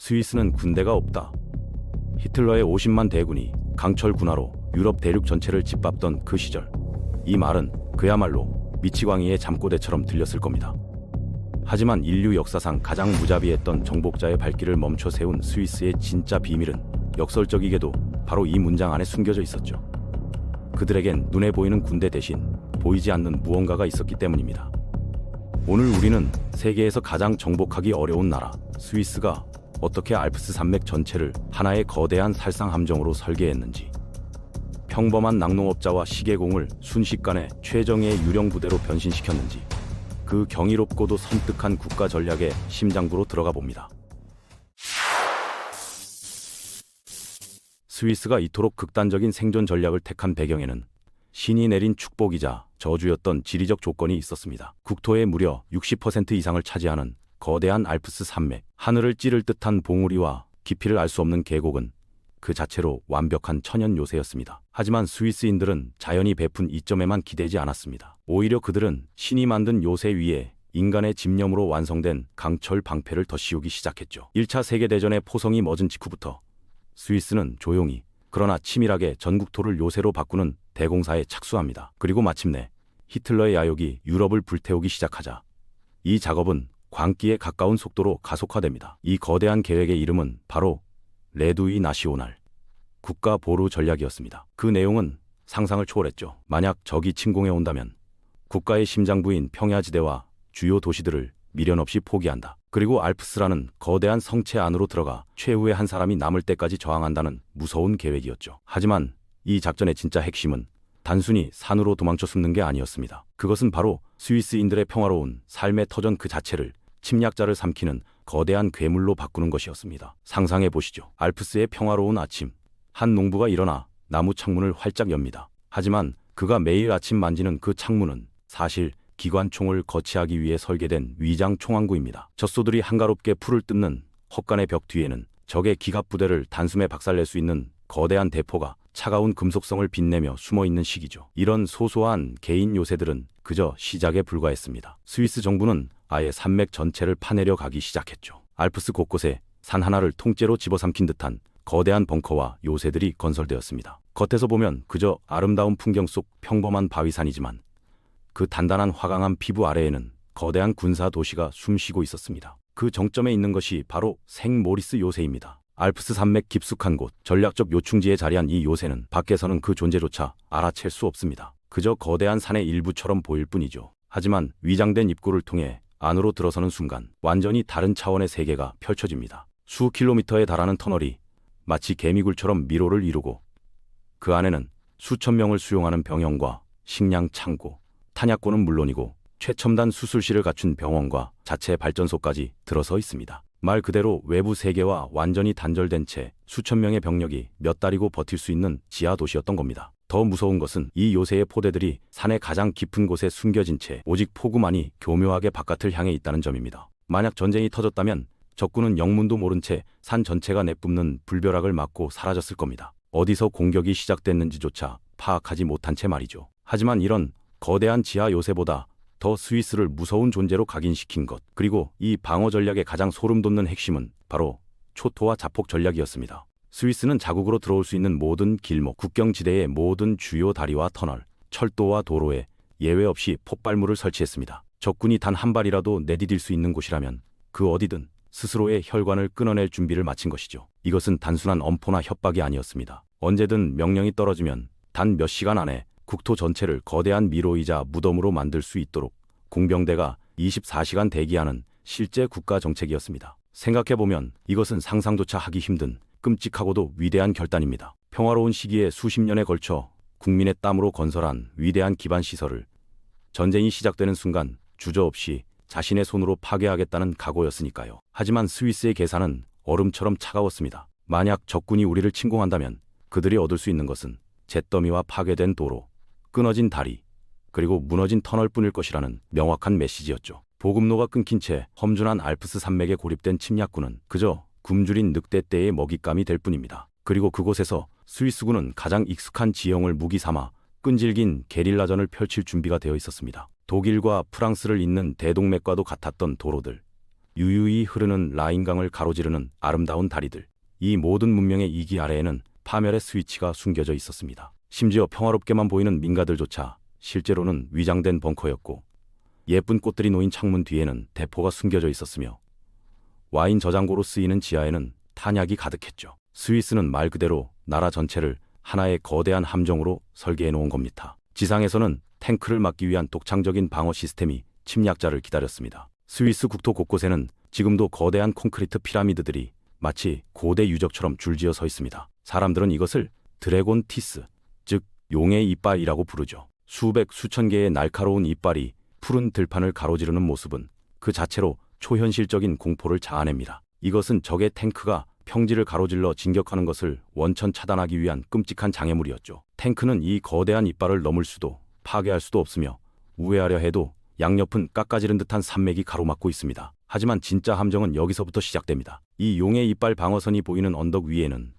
스위스는 군대가 없다. 히틀러의 50만 대군이 강철 군화로 유럽 대륙 전체를 짓밟던 그 시절, 이 말은 그야말로 미치광이의 잠꼬대처럼 들렸을 겁니다. 하지만 인류 역사상 가장 무자비했던 정복자의 발길을 멈춰 세운 스위스의 진짜 비밀은 역설적이게도 바로 이 문장 안에 숨겨져 있었죠. 그들에겐 눈에 보이는 군대 대신 보이지 않는 무언가가 있었기 때문입니다. 오늘 우리는 세계에서 가장 정복하기 어려운 나라 스위스가 어떻게 알프스 산맥 전체를 하나의 거대한 살상 함정으로 설계했는지, 평범한 낙농업자와 시계공을 순식간에 최정예의 유령 부대로 변신시켰는지, 그 경이롭고도 섬뜩한 국가 전략의 심장부로 들어가 봅니다. 스위스가 이토록 극단적인 생존 전략을 택한 배경에는 신이 내린 축복이자 저주였던 지리적 조건이 있었습니다. 국토의 무려 60% 이상을 차지하는 거대한 알프스 산맥, 하늘을 찌를 듯한 봉우리와 깊이를 알 수 없는 계곡은 그 자체로 완벽한 천연 요새였습니다. 하지만 스위스인들은 자연이 베푼 이점에만 기대지 않았습니다. 오히려 그들은 신이 만든 요새 위에 인간의 집념으로 완성된 강철 방패를 더 씌우기 시작했죠. 1차 세계대전의 포성이 멎은 직후부터 스위스는 조용히 그러나 치밀하게 전국토를 요새로 바꾸는 대공사에 착수합니다. 그리고 마침내 히틀러의 야욕이 유럽을 불태우기 시작하자 이 작업은 광기에 가까운 속도로 가속화됩니다. 이 거대한 계획의 이름은 바로 레두이 나시오날, 국가 보루 전략이었습니다. 그 내용은 상상을 초월했죠. 만약 적이 침공해 온다면 국가의 심장부인 평야지대와 주요 도시들을 미련 없이 포기한다. 그리고 알프스라는 거대한 성체 안으로 들어가 최후의 한 사람이 남을 때까지 저항한다는 무서운 계획이었죠. 하지만 이 작전의 진짜 핵심은 단순히 산으로 도망쳐 숨는 게 아니었습니다. 그것은 바로 스위스인들의 평화로운 삶의 터전 그 자체를 침략자를 삼키는 거대한 괴물로 바꾸는 것이었습니다. 상상해 보시죠. 알프스의 평화로운 아침, 한 농부가 일어나 나무 창문을 활짝 엽니다. 하지만 그가 매일 아침 만지는 그 창문은 사실 기관총을 거치하기 위해 설계된 위장 총항구입니다. 젖소들이 한가롭게 풀을 뜯는 헛간의 벽 뒤에는 적의 기갑부대를 단숨에 박살낼 수 있는 거대한 대포가 차가운 금속성을 빛내며 숨어있는 시기죠. 이런 소소한 개인 요새들은 그저 시작에 불과했습니다. 스위스 정부는 아예 산맥 전체를 파내려 가기 시작했죠. 알프스 곳곳에 산 하나를 통째로 집어삼킨 듯한 거대한 벙커와 요새들이 건설되었습니다. 겉에서 보면 그저 아름다운 풍경 속 평범한 바위산이지만 그 단단한 화강한 피부 아래에는 거대한 군사 도시가 숨쉬고 있었습니다. 그 정점에 있는 것이 바로 생모리스 요새입니다. 알프스 산맥 깊숙한 곳, 전략적 요충지에 자리한 이 요새는 밖에서는 그 존재조차 알아챌 수 없습니다. 그저 거대한 산의 일부처럼 보일 뿐이죠. 하지만 위장된 입구를 통해 안으로 들어서는 순간 완전히 다른 차원의 세계가 펼쳐집니다. 수 킬로미터에 달하는 터널이 마치 개미굴처럼 미로를 이루고 그 안에는 수천 명을 수용하는 병영과 식량 창고, 탄약고는 물론이고 최첨단 수술실을 갖춘 병원과 자체 발전소까지 들어서 있습니다. 말 그대로 외부 세계와 완전히 단절된 채 수천 명의 병력이 몇 달이고 버틸 수 있는 지하 도시였던 겁니다. 더 무서운 것은 이 요새의 포대들이 산의 가장 깊은 곳에 숨겨진 채 오직 포구만이 교묘하게 바깥을 향해 있다는 점입니다. 만약 전쟁이 터졌다면 적군은 영문도 모른 채 산 전체가 내뿜는 불벼락을 맞고 사라졌을 겁니다. 어디서 공격이 시작됐는지조차 파악하지 못한 채 말이죠. 하지만 이런 거대한 지하 요새보다 더 스위스를 무서운 존재로 각인시킨 것, 그리고 이 방어 전략의 가장 소름 돋는 핵심은 바로 초토화 자폭 전략이었습니다. 스위스는 자국으로 들어올 수 있는 모든 길목, 국경지대의 모든 주요 다리와 터널, 철도와 도로에 예외 없이 폭발물을 설치했습니다. 적군이 단 한 발이라도 내디딜 수 있는 곳이라면 그 어디든 스스로의 혈관을 끊어낼 준비를 마친 것이죠. 이것은 단순한 엄포나 협박이 아니었습니다. 언제든 명령이 떨어지면 단 몇 시간 안에 국토 전체를 거대한 미로이자 무덤으로 만들 수 있도록 공병대가 24시간 대기하는 실제 국가 정책이었습니다. 생각해보면 이것은 상상조차 하기 힘든 끔찍하고도 위대한 결단입니다. 평화로운 시기에 수십 년에 걸쳐 국민의 땀으로 건설한 위대한 기반 시설을 전쟁이 시작되는 순간 주저없이 자신의 손으로 파괴하겠다는 각오였으니까요. 하지만 스위스의 계산은 얼음처럼 차가웠습니다. 만약 적군이 우리를 침공한다면 그들이 얻을 수 있는 것은 잿더미와 파괴된 도로, 끊어진 다리, 그리고 무너진 터널뿐일 것이라는 명확한 메시지였죠. 보급로가 끊긴 채 험준한 알프스 산맥에 고립된 침략군은 그저 굶주린 늑대 떼의 먹잇감이 될 뿐입니다. 그리고 그곳에서 스위스군은 가장 익숙한 지형을 무기 삼아 끈질긴 게릴라전을 펼칠 준비가 되어 있었습니다. 독일과 프랑스를 잇는 대동맥과도 같았던 도로들, 유유히 흐르는 라인강을 가로지르는 아름다운 다리들. 이 모든 문명의 이기 아래에는 파멸의 스위치가 숨겨져 있었습니다. 심지어 평화롭게만 보이는 민가들조차 실제로는 위장된 벙커였고, 예쁜 꽃들이 놓인 창문 뒤에는 대포가 숨겨져 있었으며, 와인 저장고로 쓰이는 지하에는 탄약이 가득했죠. 스위스는 말 그대로 나라 전체를 하나의 거대한 함정으로 설계해 놓은 겁니다. 지상에서는 탱크를 막기 위한 독창적인 방어 시스템이 침략자를 기다렸습니다. 스위스 국토 곳곳에는 지금도 거대한 콘크리트 피라미드들이 마치 고대 유적처럼 줄지어 서 있습니다. 사람들은 이것을 드래곤 티스, 즉 용의 이빨이라고 부르죠. 수백 수천 개의 날카로운 이빨이 푸른 들판을 가로지르는 모습은 그 자체로 초현실적인 공포를 자아냅니다. 이것은 적의 탱크가 평지를 가로질러 진격하는 것을 원천 차단하기 위한 끔찍한 장애물이었죠. 탱크는 이 거대한 이빨을 넘을 수도 파괴할 수도 없으며, 우회하려 해도 양옆은 깎아지른 듯한 산맥이 가로막고 있습니다. 하지만 진짜 함정은 여기서부터 시작됩니다. 이 용의 이빨 방어선이 보이는 언덕 위에는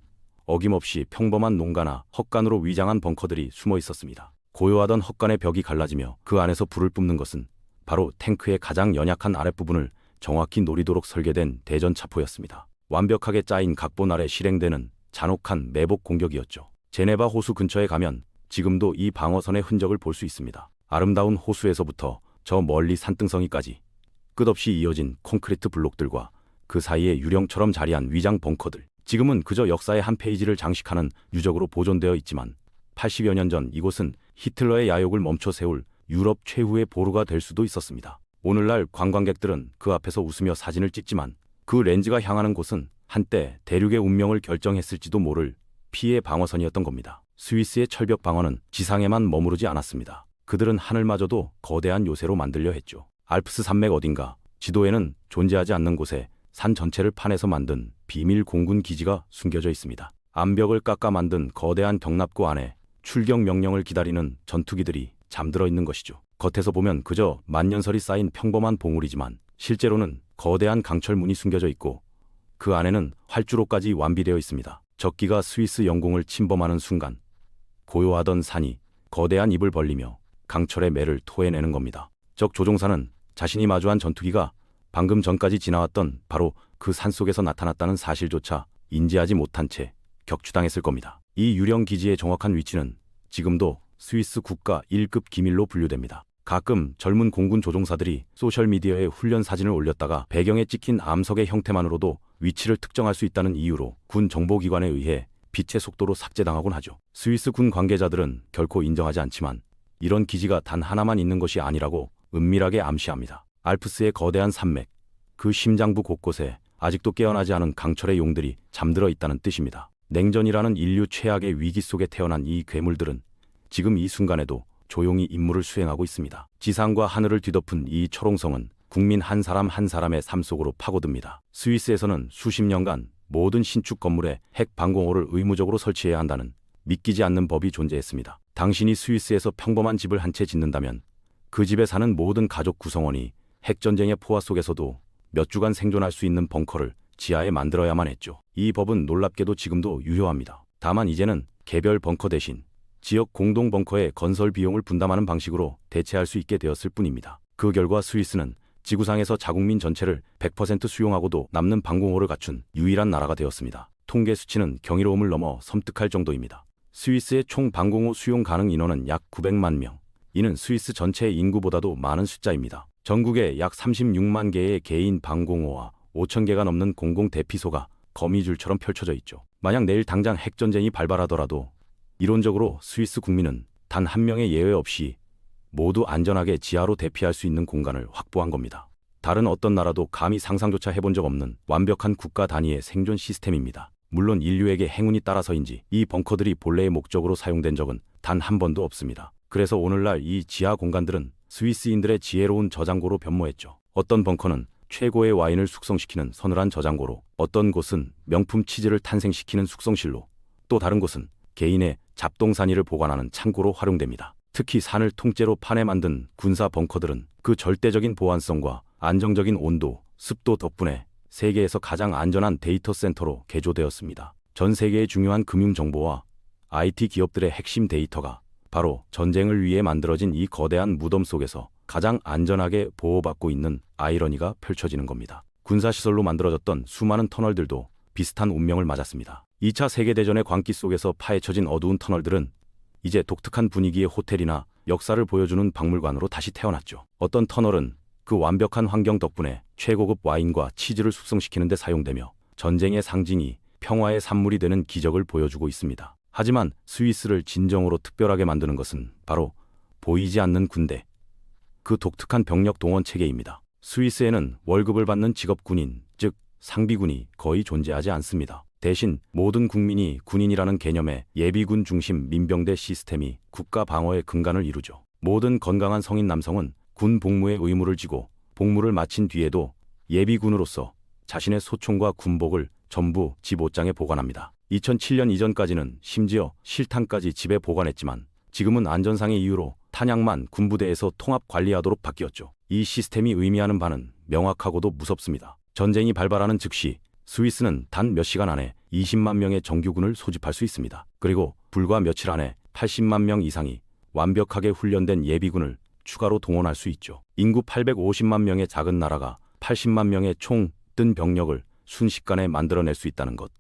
어김없이 평범한 농가나 헛간으로 위장한 벙커들이 숨어 있었습니다. 고요하던 헛간의 벽이 갈라지며 그 안에서 불을 뿜는 것은 바로 탱크의 가장 연약한 아랫부분을 정확히 노리도록 설계된 대전차포였습니다. 완벽하게 짜인 각본 아래 실행되는 잔혹한 매복 공격이었죠. 제네바 호수 근처에 가면 지금도 이 방어선의 흔적을 볼 수 있습니다. 아름다운 호수에서부터 저 멀리 산등성이까지 끝없이 이어진 콘크리트 블록들과 그 사이에 유령처럼 자리한 위장 벙커들. 지금은 그저 역사의 한 페이지를 장식하는 유적으로 보존되어 있지만 80여 년 전 이곳은 히틀러의 야욕을 멈춰 세울 유럽 최후의 보루가 될 수도 있었습니다. 오늘날 관광객들은 그 앞에서 웃으며 사진을 찍지만 그 렌즈가 향하는 곳은 한때 대륙의 운명을 결정했을지도 모를 피해 방어선이었던 겁니다. 스위스의 철벽 방어는 지상에만 머무르지 않았습니다. 그들은 하늘마저도 거대한 요새로 만들려 했죠. 알프스 산맥 어딘가 지도에는 존재하지 않는 곳에 산 전체를 판에서 만든 비밀 공군 기지가 숨겨져 있습니다. 암벽을 깎아 만든 거대한 경납고 안에 출격 명령을 기다리는 전투기들이 잠들어 있는 것이죠. 겉에서 보면 그저 만년설이 쌓인 평범한 봉우리지만 실제로는 거대한 강철문이 숨겨져 있고 그 안에는 활주로까지 완비되어 있습니다. 적기가 스위스 영공을 침범하는 순간 고요하던 산이 거대한 입을 벌리며 강철의 매를 토해내는 겁니다. 적 조종사는 자신이 마주한 전투기가 방금 전까지 지나왔던 바로 그 산속에서 나타났다는 사실조차 인지하지 못한 채 격추당했을 겁니다. 이 유령 기지의 정확한 위치는 지금도 스위스 국가 1급 기밀로 분류됩니다. 가끔 젊은 공군 조종사들이 소셜미디어에 훈련 사진을 올렸다가 배경에 찍힌 암석의 형태만으로도 위치를 특정할 수 있다는 이유로 군 정보기관에 의해 빛의 속도로 삭제당하곤 하죠. 스위스 군 관계자들은 결코 인정하지 않지만 이런 기지가 단 하나만 있는 것이 아니라고 은밀하게 암시합니다. 알프스의 거대한 산맥, 그 심장부 곳곳에 아직도 깨어나지 않은 강철의 용들이 잠들어 있다는 뜻입니다. 냉전이라는 인류 최악의 위기 속에 태어난 이 괴물들은 지금 이 순간에도 조용히 임무를 수행하고 있습니다. 지상과 하늘을 뒤덮은 이 초롱성은 국민 한 사람 한 사람의 삶 속으로 파고듭니다. 스위스에서는 수십 년간 모든 신축 건물에 핵 방공호를 의무적으로 설치해야 한다는 믿기지 않는 법이 존재했습니다. 당신이 스위스에서 평범한 집을 한 채 짓는다면 그 집에 사는 모든 가족 구성원이 핵전쟁의 포화 속에서도 몇 주간 생존할 수 있는 벙커를 지하에 만들어야만 했죠. 이 법은 놀랍게도 지금도 유효합니다. 다만 이제는 개별 벙커 대신 지역 공동 벙커의 건설 비용을 분담하는 방식으로 대체할 수 있게 되었을 뿐입니다. 그 결과 스위스는 지구상에서 자국민 전체를 100% 수용하고도 남는 방공호를 갖춘 유일한 나라가 되었습니다. 통계 수치는 경이로움을 넘어 섬뜩할 정도입니다. 스위스의 총 방공호 수용 가능 인원은 약 900만 명. 이는 스위스 전체 인구보다도 많은 숫자입니다. 전국에 약 36만 개의 개인 방공호와 5천 개가 넘는 공공 대피소가 거미줄처럼 펼쳐져 있죠. 만약 내일 당장 핵전쟁이 발발하더라도 이론적으로 스위스 국민은 단 한 명의 예외 없이 모두 안전하게 지하로 대피할 수 있는 공간을 확보한 겁니다. 다른 어떤 나라도 감히 상상조차 해본 적 없는 완벽한 국가 단위의 생존 시스템입니다. 물론 인류에게 행운이 따라서인지 이 벙커들이 본래의 목적으로 사용된 적은 단 한 번도 없습니다. 그래서 오늘날 이 지하 공간들은 스위스인들의 지혜로운 저장고로 변모했죠. 어떤 벙커는 최고의 와인을 숙성시키는 서늘한 저장고로, 어떤 곳은 명품 치즈를 탄생시키는 숙성실로, 또 다른 곳은 개인의 잡동사니를 보관하는 창고로 활용됩니다. 특히 산을 통째로 파내 만든 군사 벙커들은 그 절대적인 보안성과 안정적인 온도, 습도 덕분에 세계에서 가장 안전한 데이터 센터로 개조되었습니다. 전 세계의 중요한 금융 정보와 IT 기업들의 핵심 데이터가 바로 전쟁을 위해 만들어진 이 거대한 무덤 속에서 가장 안전하게 보호받고 있는 아이러니가 펼쳐지는 겁니다. 군사시설로 만들어졌던 수많은 터널들도 비슷한 운명을 맞았습니다. 2차 세계대전의 광기 속에서 파헤쳐진 어두운 터널들은 이제 독특한 분위기의 호텔이나 역사를 보여주는 박물관으로 다시 태어났죠. 어떤 터널은 그 완벽한 환경 덕분에 최고급 와인과 치즈를 숙성시키는 데 사용되며 전쟁의 상징이 평화의 산물이 되는 기적을 보여주고 있습니다. 하지만 스위스를 진정으로 특별하게 만드는 것은 바로 보이지 않는 군대, 그 독특한 병력 동원 체계입니다. 스위스에는 월급을 받는 직업 군인, 즉 상비군이 거의 존재하지 않습니다. 대신 모든 국민이 군인이라는 개념의 예비군 중심 민병대 시스템이 국가 방어의 근간을 이루죠. 모든 건강한 성인 남성은 군 복무의 의무를 지고 복무를 마친 뒤에도 예비군으로서 자신의 소총과 군복을 전부 집 옷장에 보관합니다. 2007년 이전까지는 심지어 실탄까지 집에 보관했지만 지금은 안전상의 이유로 탄약만 군부대에서 통합 관리하도록 바뀌었죠. 이 시스템이 의미하는 바는 명확하고도 무섭습니다. 전쟁이 발발하는 즉시 스위스는 단 몇 시간 안에 20만 명의 정규군을 소집할 수 있습니다. 그리고 불과 며칠 안에 80만 명 이상이 완벽하게 훈련된 예비군을 추가로 동원할 수 있죠. 인구 850만 명의 작은 나라가 80만 명의 총 뜬 병력을 순식간에 만들어낼 수 있다는 것.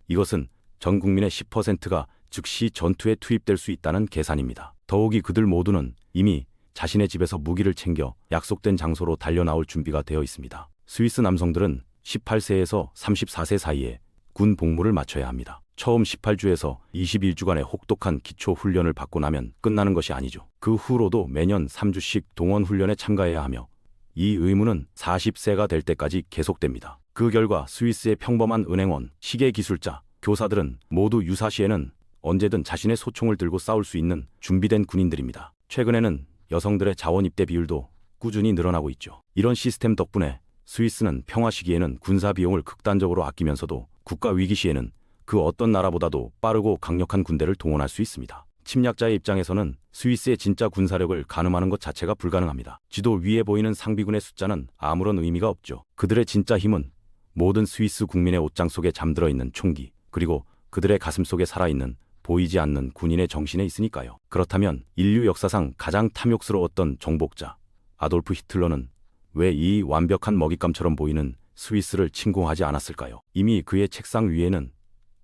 이것은 전 국민의 10%가 즉시 전투에 투입될 수 있다는 계산입니다. 더욱이 그들 모두는 이미 자신의 집에서 무기를 챙겨 약속된 장소로 달려나올 준비가 되어 있습니다. 스위스 남성들은 18세에서 34세 사이에 군 복무를 마쳐야 합니다. 처음 18주에서 21주간의 혹독한 기초 훈련을 받고 나면 끝나는 것이 아니죠. 그 후로도 매년 3주씩 동원 훈련에 참가해야 하며 이 의무는 40세가 될 때까지 계속됩니다. 그 결과 스위스의 평범한 은행원, 시계기술자, 교사들은 모두 유사시에는 언제든 자신의 소총을 들고 싸울 수 있는 준비된 군인들입니다. 최근에는 여성들의 자원 입대 비율도 꾸준히 늘어나고 있죠. 이런 시스템 덕분에 스위스는 평화 시기에는 군사 비용을 극단적으로 아끼면서도 국가 위기 시에는 그 어떤 나라보다도 빠르고 강력한 군대를 동원할 수 있습니다. 침략자의 입장에서는 스위스의 진짜 군사력을 가늠하는 것 자체가 불가능합니다. 지도 위에 보이는 상비군의 숫자는 아무런 의미가 없죠. 그들의 진짜 힘은 모든 스위스 국민의 옷장 속에 잠들어 있는 총기, 그리고 그들의 가슴 속에 살아있는 보이지 않는 군인의 정신에 있으니까요. 그렇다면 인류 역사상 가장 탐욕스러웠던 정복자 아돌프 히틀러는 왜 이 완벽한 먹잇감처럼 보이는 스위스를 침공하지 않았을까요? 이미 그의 책상 위에는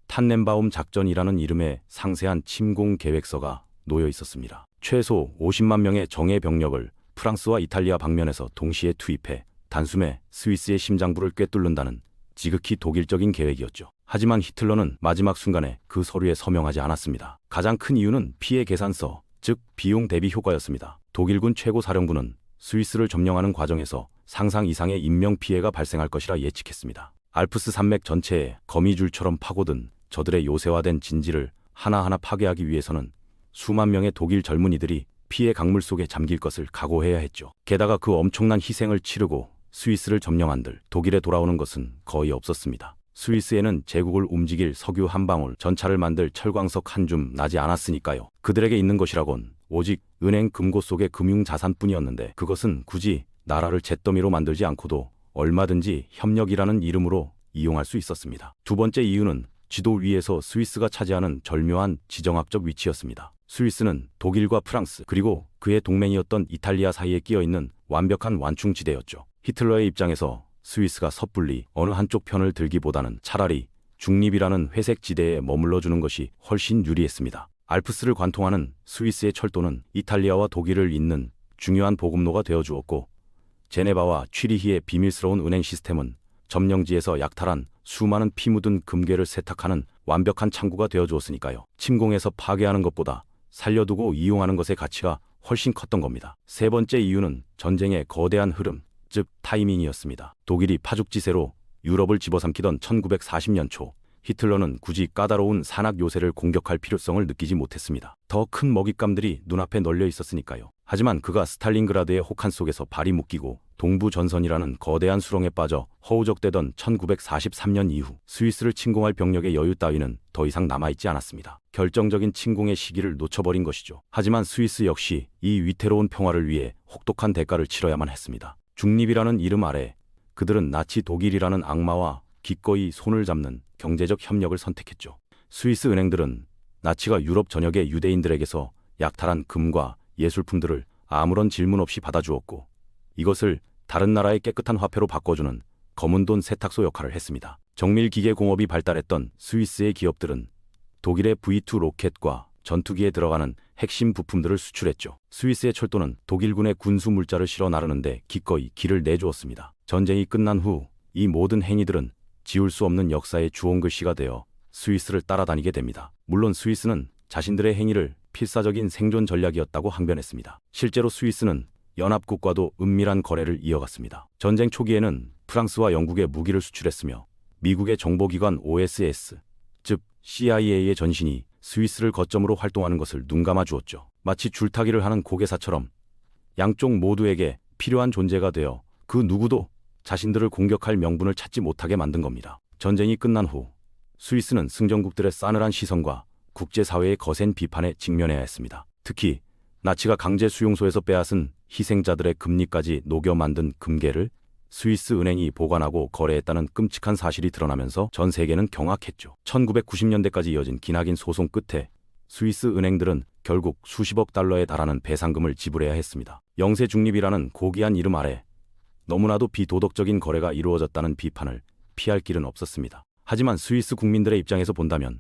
탄넨바움 작전이라는 이름의 상세한 침공 계획서가 놓여 있었습니다. 최소 50만 명의 정예 병력을 프랑스와 이탈리아 방면에서 동시에 투입해 단숨에 스위스의 심장부를 꿰뚫는다는 지극히 독일적인 계획이었죠. 하지만 히틀러는 마지막 순간에 그 서류에 서명하지 않았습니다. 가장 큰 이유는 피해 계산서, 즉 비용 대비 효과였습니다. 독일군 최고사령부는 스위스를 점령하는 과정에서 상상 이상의 인명 피해가 발생할 것이라 예측했습니다. 알프스 산맥 전체에 거미줄처럼 파고든 저들의 요새화된 진지를 하나하나 파괴하기 위해서는 수만 명의 독일 젊은이들이 피해 강물 속에 잠길 것을 각오해야 했죠. 게다가 그 엄청난 희생을 치르고 스위스를 점령한들 독일에 돌아오는 것은 거의 없었습니다. 스위스에는 제국을 움직일 석유 한 방울, 전차를 만들 철광석 한 줌 나지 않았으니까요. 그들에게 있는 것이라곤 오직 은행 금고 속의 금융자산뿐이었는데 그것은 굳이 나라를 잿더미로 만들지 않고도 얼마든지 협력이라는 이름으로 이용할 수 있었습니다. 두 번째 이유는 지도 위에서 스위스가 차지하는 절묘한 지정학적 위치였습니다. 스위스는 독일과 프랑스 그리고 그의 동맹이었던 이탈리아 사이에 끼어있는 완벽한 완충지대였죠. 히틀러의 입장에서 스위스가 섣불리 어느 한쪽 편을 들기보다는 차라리 중립이라는 회색 지대에 머물러주는 것이 훨씬 유리했습니다. 알프스를 관통하는 스위스의 철도는 이탈리아와 독일을 잇는 중요한 보급로가 되어주었고 제네바와 취리히의 비밀스러운 은행 시스템은 점령지에서 약탈한 수많은 피 묻은 금괴를 세탁하는 완벽한 창구가 되어주었으니까요. 침공해서 파괴하는 것보다 살려두고 이용하는 것의 가치가 훨씬 컸던 겁니다. 세 번째 이유는 전쟁의 거대한 흐름, 즉 타이밍이었습니다. 독일이 파죽지세로 유럽을 집어삼키던 1940년 초 히틀러는 굳이 까다로운 산악 요새를 공격할 필요성을 느끼지 못했습니다. 더 큰 먹잇감들이 눈앞에 널려 있었으니까요. 하지만 그가 스탈린그라드의 혹한 속에서 발이 묶이고 동부 전선이라는 거대한 수렁에 빠져 허우적대던 1943년 이후 스위스를 침공할 병력의 여유 따위는 더 이상 남아있지 않았습니다. 결정적인 침공의 시기를 놓쳐버린 것이죠. 하지만 스위스 역시 이 위태로운 평화를 위해 혹독한 대가를 치러야만 했습니다. 중립이라는 이름 아래 그들은 나치 독일이라는 악마와 기꺼이 손을 잡는 경제적 협력을 선택했죠. 스위스 은행들은 나치가 유럽 전역의 유대인들에게서 약탈한 금과 예술품들을 아무런 질문 없이 받아주었고 이것을 다른 나라의 깨끗한 화폐로 바꿔주는 검은 돈 세탁소 역할을 했습니다. 정밀 기계 공업이 발달했던 스위스의 기업들은 독일의 V2 로켓과 전투기에 들어가는 핵심 부품들을 수출했죠. 스위스의 철도는 독일군의 군수 물자를 실어 나르는데 기꺼이 길을 내주었습니다. 전쟁이 끝난 후 이 모든 행위들은 지울 수 없는 역사의 주홍글씨가 되어 스위스를 따라다니게 됩니다. 물론 스위스는 자신들의 행위를 필사적인 생존 전략이었다고 항변했습니다. 실제로 스위스는 연합국과도 은밀한 거래를 이어갔습니다. 전쟁 초기에는 프랑스와 영국에 무기를 수출했으며 미국의 정보기관 OSS, 즉 CIA의 전신이 스위스를 거점으로 활동하는 것을 눈감아 주었죠. 마치 줄타기를 하는 고개사처럼 양쪽 모두에게 필요한 존재가 되어 그 누구도 자신들을 공격할 명분을 찾지 못하게 만든 겁니다. 전쟁이 끝난 후 스위스는 승전국들의 싸늘한 시선과 국제사회의 거센 비판에 직면해야 했습니다. 특히 나치가 강제 수용소에서 빼앗은 희생자들의 금리까지 녹여 만든 금괴를 스위스 은행이 보관하고 거래했다는 끔찍한 사실이 드러나면서 전 세계는 경악했죠. 1990년대까지 이어진 기나긴 소송 끝에 스위스 은행들은 결국 수십억 달러에 달하는 배상금을 지불해야 했습니다. 영세 중립이라는 고귀한 이름 아래 너무나도 비도덕적인 거래가 이루어졌다는 비판을 피할 길은 없었습니다. 하지만 스위스 국민들의 입장에서 본다면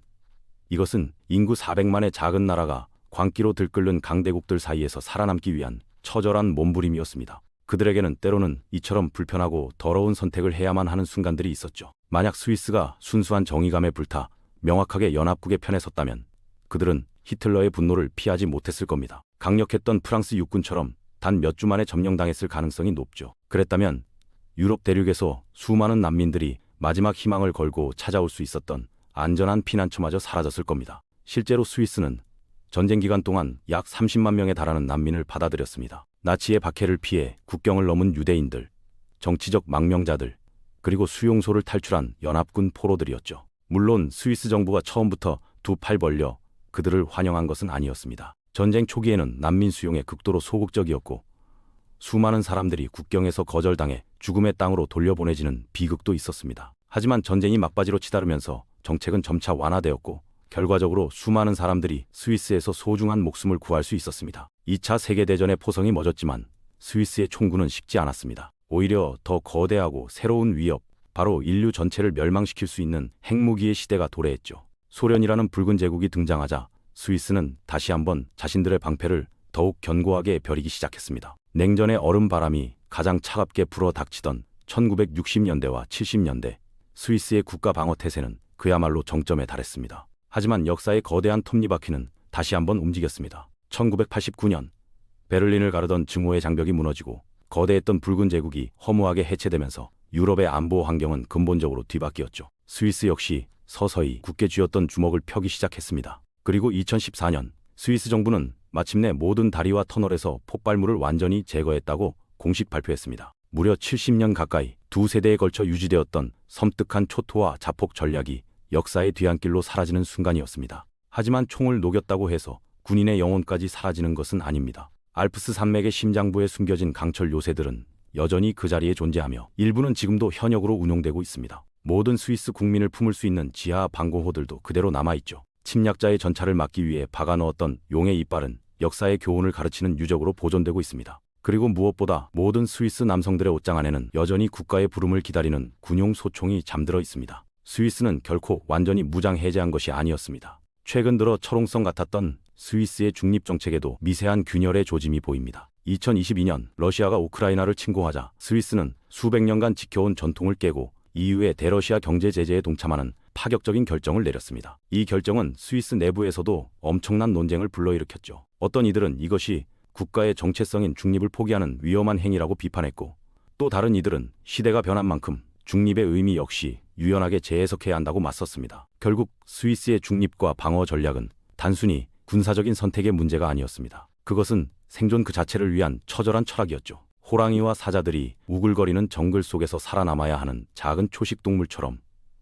이것은 인구 400만의 작은 나라가 광기로 들끓는 강대국들 사이에서 살아남기 위한 처절한 몸부림이었습니다. 그들에게는 때로는 이처럼 불편하고 더러운 선택을 해야만 하는 순간들이 있었죠. 만약 스위스가 순수한 정의감에 불타 명확하게 연합국의 편에 섰다면 그들은 히틀러의 분노를 피하지 못했을 겁니다. 강력했던 프랑스 육군처럼 단 몇 주 만에 점령당했을 가능성이 높죠. 그랬다면 유럽 대륙에서 수많은 난민들이 마지막 희망을 걸고 찾아올 수 있었던 안전한 피난처마저 사라졌을 겁니다. 실제로 스위스는 전쟁 기간 동안 약 30만 명에 달하는 난민을 받아들였습니다. 나치의 박해를 피해 국경을 넘은 유대인들, 정치적 망명자들, 그리고 수용소를 탈출한 연합군 포로들이었죠. 물론 스위스 정부가 처음부터 두 팔 벌려 그들을 환영한 것은 아니었습니다. 전쟁 초기에는 난민 수용에 극도로 소극적이었고 수많은 사람들이 국경에서 거절당해 죽음의 땅으로 돌려보내지는 비극도 있었습니다. 하지만 전쟁이 막바지로 치달으면서 정책은 점차 완화되었고 결과적으로 수많은 사람들이 스위스에서 소중한 목숨을 구할 수 있었습니다. 2차 세계대전의 포성이 멎었지만 스위스의 총구는 식지 않았습니다. 오히려 더 거대하고 새로운 위협, 바로 인류 전체를 멸망시킬 수 있는 핵무기의 시대가 도래했죠. 소련이라는 붉은 제국이 등장하자 스위스는 다시 한번 자신들의 방패를 더욱 견고하게 벼리기 시작했습니다. 냉전의 얼음바람이 가장 차갑게 불어닥치던 1960년대와 70년대 스위스의 국가 방어 태세는 그야말로 정점에 달했습니다. 하지만 역사의 거대한 톱니바퀴는 다시 한번 움직였습니다. 1989년 베를린을 가르던 증오의 장벽이 무너지고 거대했던 붉은 제국이 허무하게 해체되면서 유럽의 안보 환경은 근본적으로 뒤바뀌었죠. 스위스 역시 서서히 굳게 쥐었던 주먹을 펴기 시작했습니다. 그리고 2014년 스위스 정부는 마침내 모든 다리와 터널에서 폭발물을 완전히 제거했다고 공식 발표했습니다. 무려 70년 가까이 두 세대에 걸쳐 유지되었던 섬뜩한 초토화 자폭 전략이 역사의 뒤안길로 사라지는 순간이었습니다. 하지만 총을 녹였다고 해서 군인의 영혼까지 사라지는 것은 아닙니다. 알프스 산맥의 심장부에 숨겨진 강철 요새들은 여전히 그 자리에 존재하며 일부는 지금도 현역으로 운용되고 있습니다. 모든 스위스 국민을 품을 수 있는 지하 방공호들도 그대로 남아있죠. 침략자의 전차를 막기 위해 박아넣었던 용의 이빨은 역사의 교훈을 가르치는 유적으로 보존되고 있습니다. 그리고 무엇보다 모든 스위스 남성들의 옷장 안에는 여전히 국가의 부름을 기다리는 군용 소총이 잠들어 있습니다. 스위스는 결코 완전히 무장 해제한 것이 아니었습니다. 최근 들어 철옹성 같았던 스위스의 중립정책에도 미세한 균열의 조짐이 보입니다. 2022년 러시아가 우크라이나를 침공하자 스위스는 수백 년간 지켜온 전통을 깨고 EU의 대러시아 경제 제재에 동참하는 파격적인 결정을 내렸습니다. 이 결정은 스위스 내부에서도 엄청난 논쟁을 불러일으켰죠. 어떤 이들은 이것이 국가의 정체성인 중립을 포기하는 위험한 행위라고 비판했고, 또 다른 이들은 시대가 변한 만큼 중립의 의미 역시 유연하게 재해석해야 한다고 맞섰습니다. 결국 스위스의 중립과 방어 전략은 단순히 군사적인 선택의 문제가 아니었습니다. 그것은 생존 그 자체를 위한 처절한 철학이었죠. 호랑이와 사자들이 우글거리는 정글 속에서 살아남아야 하는 작은 초식 동물처럼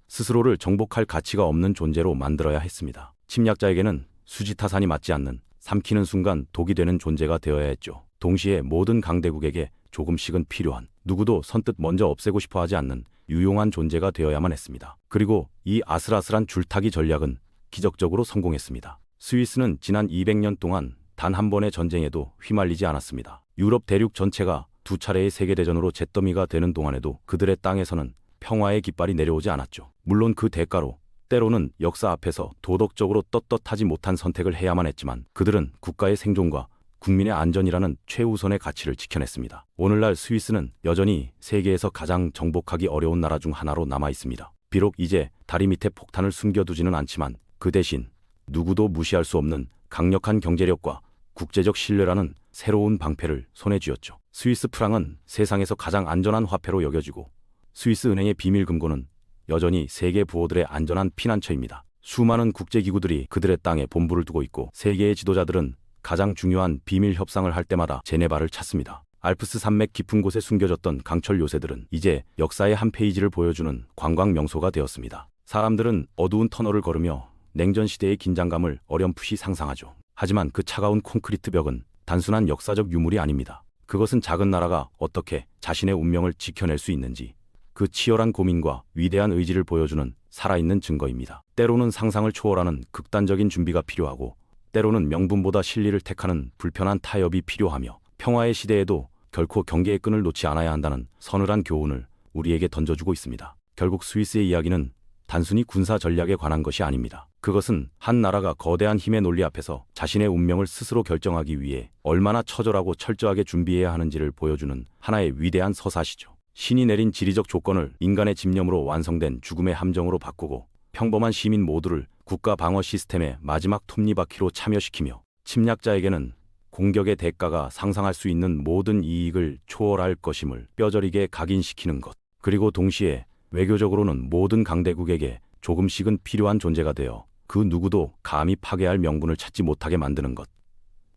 스스로를 정복할 가치가 없는 존재로 만들어야 했습니다. 침략자에게는 수지타산이 맞지 않는 삼키는 순간 독이 되는 존재가 되어야 했죠. 동시에 모든 강대국에게 조금씩은 필요한, 누구도 선뜻 먼저 없애고 싶어 하지 않는 유용한 존재가 되어야만 했습니다. 그리고 이 아슬아슬한 줄타기 전략은 기적적으로 성공했습니다. 스위스는 지난 200년 동안 단 한 번의 전쟁에도 휘말리지 않았습니다. 유럽 대륙 전체가 두 차례의 세계대전으로 잿더미가 되는 동안에도 그들의 땅에서는 평화의 깃발이 내려오지 않았죠. 물론 그 대가로 때로는 역사 앞에서 도덕적으로 떳떳하지 못한 선택을 해야만 했지만 그들은 국가의 생존과 국민의 안전이라는 최우선의 가치를 지켜냈습니다. 오늘날 스위스는 여전히 세계에서 가장 정복하기 어려운 나라 중 하나로 남아 있습니다. 비록 이제 다리 밑에 폭탄을 숨겨두지는 않지만 그 대신 누구도 무시할 수 없는 강력한 경제력과 국제적 신뢰라는 새로운 방패를 손에 쥐었죠. 스위스 프랑은 세상에서 가장 안전한 화폐로 여겨지고 스위스 은행의 비밀 금고는 여전히 세계 부호들의 안전한 피난처입니다. 수많은 국제기구들이 그들의 땅에 본부를 두고 있고 세계의 지도자들은 가장 중요한 비밀 협상을 할 때마다 제네바를 찾습니다. 알프스 산맥 깊은 곳에 숨겨졌던 강철 요새들은 이제 역사의 한 페이지를 보여주는 관광 명소가 되었습니다. 사람들은 어두운 터널을 걸으며 냉전 시대의 긴장감을 어렴풋이 상상하죠. 하지만 그 차가운 콘크리트 벽은 단순한 역사적 유물이 아닙니다. 그것은 작은 나라가 어떻게 자신의 운명을 지켜낼 수 있는지 그 치열한 고민과 위대한 의지를 보여주는 살아있는 증거입니다. 때로는 상상을 초월하는 극단적인 준비가 필요하고 때로는 명분보다 실리를 택하는 불편한 타협이 필요하며 평화의 시대에도 결코 경계의 끈을 놓지 않아야 한다는 서늘한 교훈을 우리에게 던져주고 있습니다. 결국 스위스의 이야기는 단순히 군사 전략에 관한 것이 아닙니다. 그것은 한 나라가 거대한 힘의 논리 앞에서 자신의 운명을 스스로 결정하기 위해 얼마나 처절하고 철저하게 준비해야 하는지를 보여주는 하나의 위대한 서사시죠. 신이 내린 지리적 조건을 인간의 집념으로 완성된 죽음의 함정으로 바꾸고 평범한 시민 모두를 국가 방어 시스템의 마지막 톱니바퀴로 참여시키며 침략자에게는 공격의 대가가 상상할 수 있는 모든 이익을 초월할 것임을 뼈저리게 각인시키는 것. 그리고 동시에 외교적으로는 모든 강대국에게 조금씩은 필요한 존재가 되어 그 누구도 감히 파괴할 명분을 찾지 못하게 만드는 것.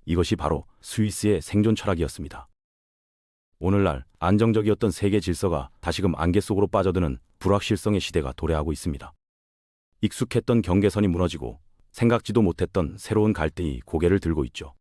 이것이 바로 스위스의 생존 철학이었습니다. 오늘날 안정적이었던 세계 질서가 다시금 안개 속으로 빠져드는 불확실성의 시대가 도래하고 있습니다. 익숙했던 경계선이 무너지고 생각지도 못했던 새로운 갈등이 고개를 들고 있죠.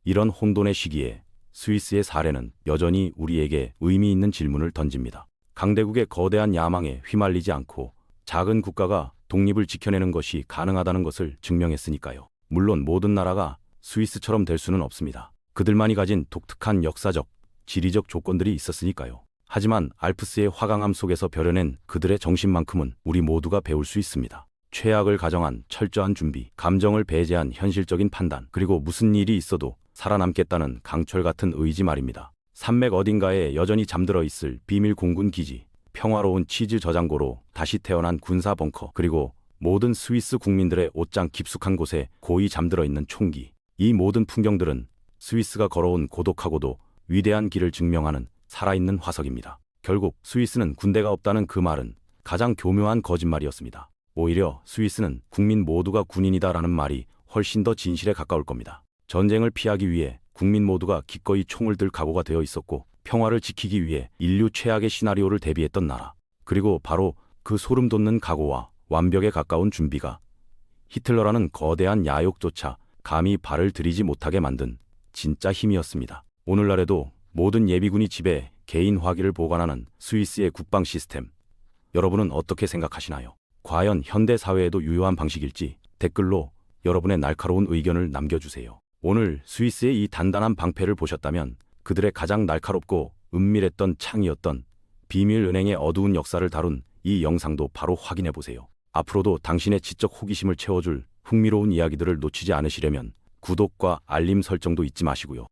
이런 혼돈의 시기에 스위스의 사례는 여전히 우리에게 의미 있는 질문을 던집니다. 강대국의 거대한 야망에 휘말리지 않고 작은 국가가 독립을 지켜내는 것이 가능하다는 것을 증명했으니까요. 물론 모든 나라가 스위스처럼 될 수는 없습니다. 그들만이 가진 독특한 역사적, 지리적 조건들이 있었으니까요. 하지만 알프스의 화강함 속에서 벼려낸 그들의 정신만큼은 우리 모두가 배울 수 있습니다. 최악을 가정한 철저한 준비, 감정을 배제한 현실적인 판단, 그리고 무슨 일이 있어도 살아남겠다는 강철 같은 의지 말입니다. 산맥 어딘가에 여전히 잠들어 있을 비밀 공군 기지, 평화로운 치즈 저장고로 다시 태어난 군사 벙커, 그리고 모든 스위스 국민들의 옷장 깊숙한 곳에 고이 잠들어 있는 총기. 이 모든 풍경들은 스위스가 걸어온 고독하고도 위대한 길을 증명하는 살아있는 화석입니다. 결국 스위스는 군대가 없다는 그 말은 가장 교묘한 거짓말이었습니다. 오히려 스위스는 국민 모두가 군인이다라는 말이 훨씬 더 진실에 가까울 겁니다. 전쟁을 피하기 위해 국민 모두가 기꺼이 총을 들 각오가 되어 있었고 평화를 지키기 위해 인류 최악의 시나리오를 대비했던 나라. 그리고 바로 그 소름 돋는 각오와 완벽에 가까운 준비가 히틀러라는 거대한 야욕조차 감히 발을 들이지 못하게 만든 진짜 힘이었습니다. 오늘날에도 모든 예비군이 집에 개인 화기를 보관하는 스위스의 국방 시스템. 여러분은 어떻게 생각하시나요? 과연 현대 사회에도 유효한 방식일지 댓글로 여러분의 날카로운 의견을 남겨주세요. 오늘 스위스의 이 단단한 방패를 보셨다면 그들의 가장 날카롭고 은밀했던 창이었던 비밀은행의 어두운 역사를 다룬 이 영상도 바로 확인해보세요. 앞으로도 당신의 지적 호기심을 채워줄 흥미로운 이야기들을 놓치지 않으시려면 구독과 알림 설정도 잊지 마시고요.